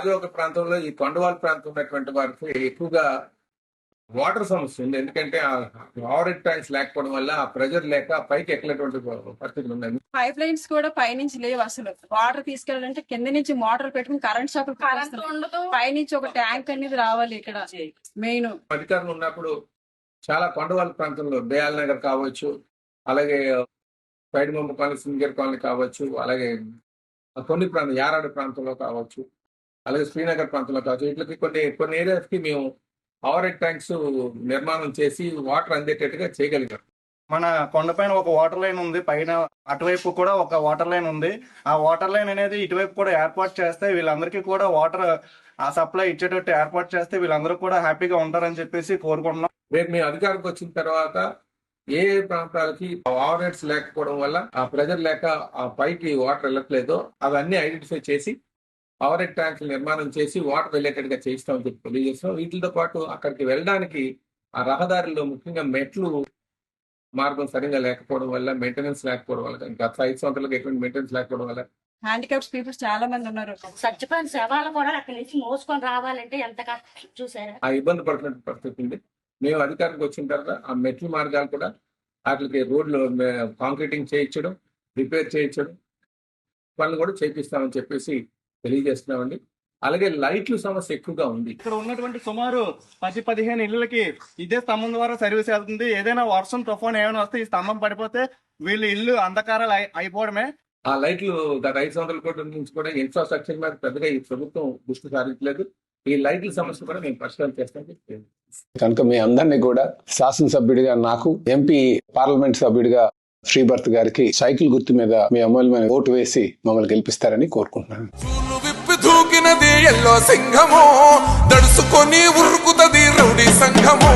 రాజోగ ప్రాంతంలో ఈ కొండవాళ్ళ ప్రాంతం ఉన్నటువంటి వారికి ఎక్కువగా వాటర్ సమస్య ఉంది. ఎందుకంటే ఆ ఓవర్ ట్యాంక్స్ లేకపోవడం వల్ల ఆ ప్రెజర్ లేక పైకి ఎక్కలేటువంటి పరిస్థితులు ఉన్నాయి. పైప్ లైన్స్ కూడా పైనుంచి లేవు. అసలు వాటర్ తీసుకెళ్ళాలంటే కింద నుంచి మోటార్ పెట్టుకుని కరెంట్ షాప్ పైనుంచి ఒక ట్యాంక్ అనేది రావాలి. ఇక్కడ మెయిన్ అధికారులు ఉన్నప్పుడు చాలా కొండవాళ్ళ ప్రాంతంలో దయాల్ నగర్ కావచ్చు, అలాగే పైడిమొమ్మ కాలనీ, సింగర్ కాలనీ కావచ్చు, అలాగే కొన్ని ప్రాంతం యారాడు ప్రాంతంలో కావచ్చు, అలాగే శ్రీనగర్ ప్రాంతంలో కావచ్చు, వీటికి కొన్ని ఏరియాస్ కి మేము ఓవర్ హెడ్ ట్యాంక్స్ నిర్మాణం చేసి వాటర్ అందేటట్టుగా చేయగలిగాం. మన కొండపైన ఒక వాటర్ లైన్ ఉంది, పైన అటువైపు కూడా ఒక వాటర్ లైన్ ఉంది. ఆ వాటర్ లైన్ అనేది ఇటువైపు కూడా ఏర్పాటు చేస్తే వీళ్ళందరికీ కూడా వాటర్ ఆ సప్లై ఇచ్చేటట్టు ఏర్పాటు చేస్తే వీళ్ళందరూ కూడా హ్యాపీగా ఉంటారని చెప్పేసి కోరుకుంటున్నాం. రేపు మేము అధికారికి వచ్చిన తర్వాత ఏ ప్రాంతాలకి ఓవర్ హెడ్స్ లేకపోవడం వల్ల ఆ ప్రెజర్ లేక ఆ పైకి వాటర్ వెళ్ళట్లేదో అవన్నీ ఐడెంటిఫై చేసి ఓవర్ హెడ్ ట్యాంక్ నిర్మాణం చేసి వాటర్ వెళ్ళేటట్టుగా చేయిస్తామని చెప్పి తెలియజేస్తాం. వీటితో పాటు అక్కడికి వెళ్ళడానికి ఆ రహదారిలో ముఖ్యంగా మెట్లు మార్గం సరిగా లేకపోవడం వల్ల, మెయింటెనెన్స్ లేకపోవడం వల్ల, గత 5 సంవత్సరాలకు ఎటువంటి మెయింటెనెన్స్ లేకపోవడం వల్ల హ్యాండిక్యాప్స్ పీపుల్స్ చాలా మంది ఉన్నారు. చచ్చిపోయిన శవాలు కూడా అక్కడి నుంచి మోసుకొని రావాలంటే ఎంత కష్టం చూసారా. ఆ ఇబ్బంది పడుతున్న పరిస్థితి ఉంది. మేము అధికారికి వచ్చిన తర్వాత ఆ మెట్ల మార్గాలు కూడా వాటికి రోడ్లు కాంక్రీటింగ్ చేయించడం, రిపేర్ చేయించడం పనులు కూడా చేపిస్తామని చెప్పేసి తెలియజేస్తున్నామండి. అలాగే లైట్ల సమస్య ఎక్కువగా ఉంది. ఇక్కడ ఉన్నటువంటి సుమారు 10-15 ఇళ్ళకి ఇదే స్తంభం ద్వారా సర్వీస్ వెళ్తుంది. ఏదైనా వర్షం తుఫాన్ ఏమైనా వస్తే ఈ స్తంభం పడిపోతే వీళ్ళ ఇల్లు అంధకారాలు అయిపోవడమే. ఆ లైట్లు గత 5 సంవత్సరాల కోట్ల నుంచి కూడా ఇన్ఫ్రాస్ట్రక్చర్ మీద పెద్దగా ఈ ప్రభుత్వం దృష్టి సారించలేదు. ఈ లైట్ల సమస్య కూడా మేము పరిష్కారం చేస్తాం. కనుక మీ అందరినీ కూడా శాసనసభ్యుడిగా, నాకు ఎంపీ పార్లమెంట్ సభ్యుడిగా శ్రీభర్త్ గారికి సైకిల్ గుర్తు మీద మీ అమూల్యమైన ఓటు వేసి మమ్మల్ని గెలిపిస్తారని కోరుకుంటున్నాను. దూకినది ఎల్లో సింహము, దడుసుకొని ఉరుకుతది రౌడీ సంఘము.